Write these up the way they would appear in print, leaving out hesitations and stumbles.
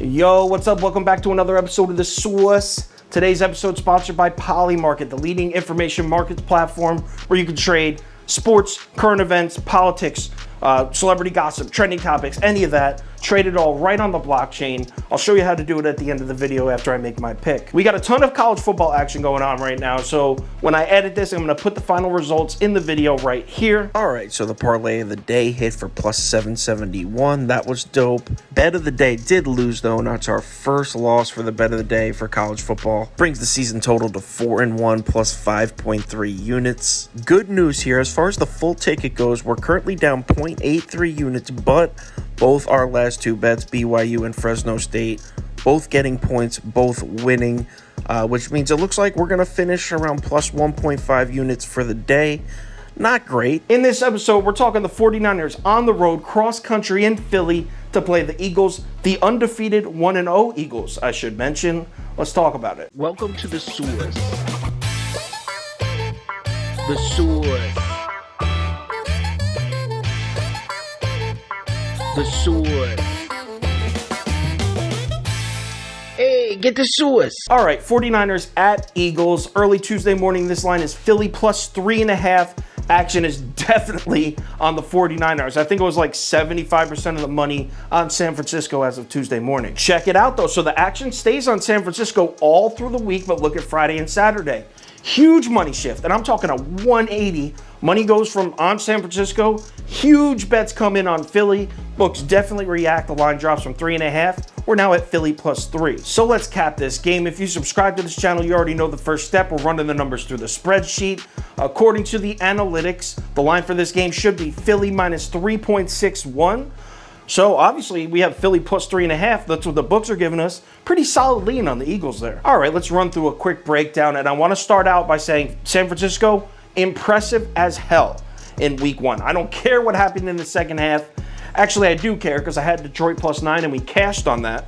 Yo, what's up? Welcome back to another episode of The Source. Today's episode sponsored by Polymarket, the leading information markets platform where you can trade sports, current events, politics, celebrity gossip, trending topics, any of that. Trade it all right on the blockchain. I'll show you how to do it at the end of the video after I make my pick. We got a ton of college football action going on right now, so when I edit this, I'm gonna put the final results in the video right here. All right, so the parlay of the day hit for plus 771. That was dope. Bet of the day did lose though, and that's our first loss for the bet of the day for college football. Brings the season total to 4-1 plus 5.3 units. Good news here, as far as the full ticket goes, we're currently down 0.83 units, but both our last two bets, BYU and Fresno State, both getting points, both winning, which means it looks like we're going to finish around plus 1.5 units for the day. Not great. In this episode, we're talking the 49ers on the road, cross-country in Philly to play the Eagles, the undefeated 1-0 Eagles, I should mention. Let's talk about it. Welcome to The Source. The Source. The Source. Hey, get the Source. All right, 49ers at Eagles. Early Tuesday morning, this line is Philly plus 3.5. Action is definitely on the 49ers. I think it was like 75% of the money on San Francisco as of Tuesday morning. Check it out, though. So the action stays on San Francisco all through the week, but look at Friday and Saturday. Huge money shift, and I'm talking a 180. Money goes from on San Francisco. Huge bets come in on Philly. Books definitely react. The line drops from 3.5. We're now at Philly plus 3. So let's cap this game. If you subscribe to this channel, you already know the first step. We're running the numbers through the spreadsheet. According to the analytics, the line for this game should be Philly minus 3.61. So obviously we have Philly plus 3.5. That's what the books are giving us. Pretty solid lean on the Eagles there. All right, let's run through a quick breakdown. And I want to start out by saying San Francisco, impressive as hell in week 1. I don't care what happened in the second half. Actually, I do care because I had Detroit plus 9 and we cashed on that.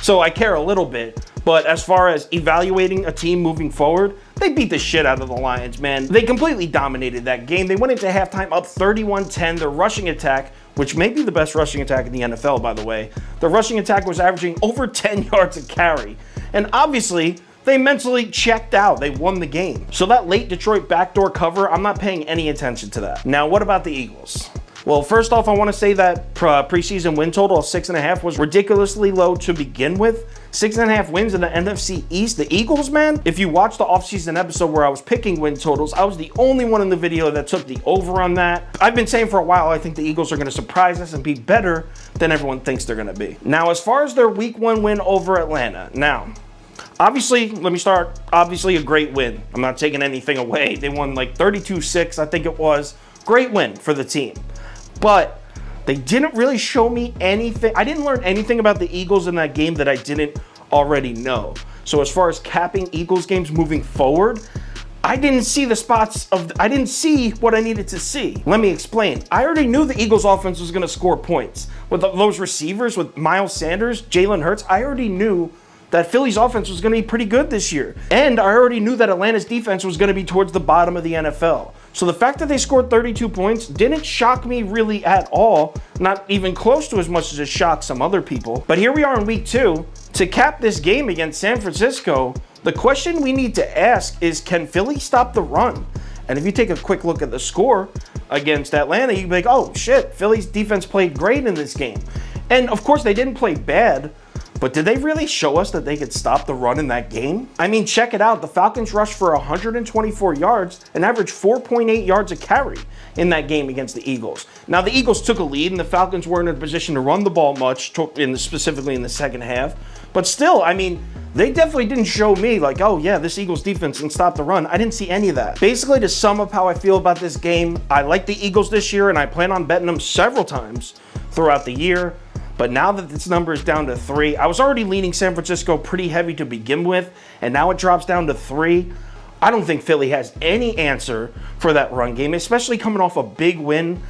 So I care a little bit. But as far as evaluating a team moving forward, they beat the shit out of the Lions, man. They completely dominated that game. They went into halftime up 31-10. Their rushing attack, which may be the best rushing attack in the NFL, by the way, the rushing attack was averaging over 10 yards a carry. And obviously, they mentally checked out. They won the game. So that late Detroit backdoor cover, I'm not paying any attention to that. Now, what about the Eagles? Well, first off, I want to say that preseason win total of 6.5 was ridiculously low to begin with. 6.5 wins in the NFC East. The Eagles, man, if you watch the offseason episode where I was picking win totals, I was the only one in the video that took the over on that. I've been saying for a while, I think the Eagles are going to surprise us and be better than everyone thinks they're going to be. Now, as far as their week 1 win over Atlanta, now, obviously, let me start, obviously a great win. I'm not taking anything away. They won like 32-6, I think it was. Great win for the team. But they didn't really show me anything. I didn't learn anything about the Eagles in that game that I didn't already know. So as far as capping Eagles games moving forward, I didn't see the spots of, I didn't see what I needed to see. Let me explain. I already knew the Eagles offense was going to score points. With those receivers, with Miles Sanders, Jalen Hurts, I already knew that Philly's offense was going to be pretty good this year. And I already knew that Atlanta's defense was going to be towards the bottom of the NFL. So the fact that they scored 32 points didn't shock me really at all, not even close to as much as it shocked some other people. But here we are in week 2. To cap this game against San Francisco, the question we need to ask is, can Philly stop the run? And if you take a quick look at the score against Atlanta, you'd be like, oh shit, Philly's defense played great in this game. And of course they didn't play bad, but did they really show us that they could stop the run in that game? I mean, check it out. The Falcons rushed for 124 yards and averaged 4.8 yards a carry in that game against the Eagles. Now, the Eagles took a lead, and the Falcons weren't in a position to run the ball much, specifically in the second half. But still, I mean, they definitely didn't show me like, oh yeah, this Eagles defense can stop the run. I didn't see any of that. Basically, to sum up how I feel about this game, I like the Eagles this year, and I plan on betting them several times throughout the year. But now that this number is down to 3, I was already leaning San Francisco pretty heavy to begin with, and now it drops down to 3. I don't think Philly has any answer for that run game, especially coming off a big win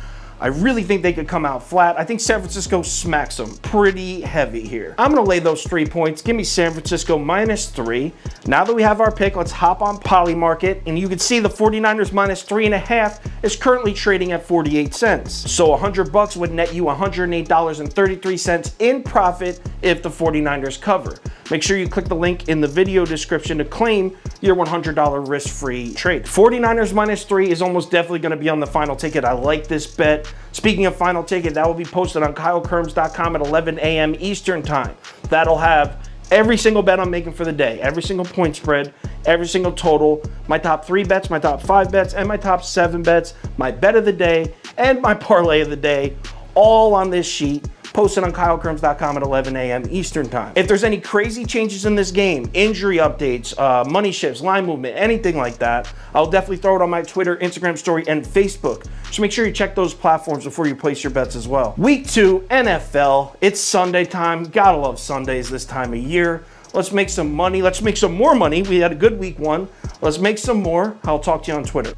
I really think they could come out flat. I think San Francisco smacks them pretty heavy here. I'm gonna lay those 3 points. Give me San Francisco -3. Now that we have our pick, let's hop on Polymarket, and you can see the 49ers -3.5 is currently trading at 48 cents. So $100 would net you $108.33 in profit if the 49ers cover. Make sure you click the link in the video description to claim your $100 risk-free trade. 49ers -3 is almost definitely going to be on the final ticket. I like this bet. Speaking of final ticket, that will be posted on KyleKirms.com at 11 a.m. Eastern time. That'll have every single bet I'm making for the day, every single point spread, every single total, my top 3 bets, my top 5 bets, and my top 7 bets, my bet of the day, and my parlay of the day, all on this sheet, posted on KyleKirms.com at 11 a.m. Eastern time. If there's any crazy changes in this game, injury updates, money shifts, line movement, anything like that, I'll definitely throw it on my Twitter, Instagram story, and Facebook. So make sure you check those platforms before you place your bets as well. Week 2, NFL. It's Sunday time. Gotta love Sundays this time of year. Let's make some money. Let's make some more money. We had a good week 1. Let's make some more. I'll talk to you on Twitter.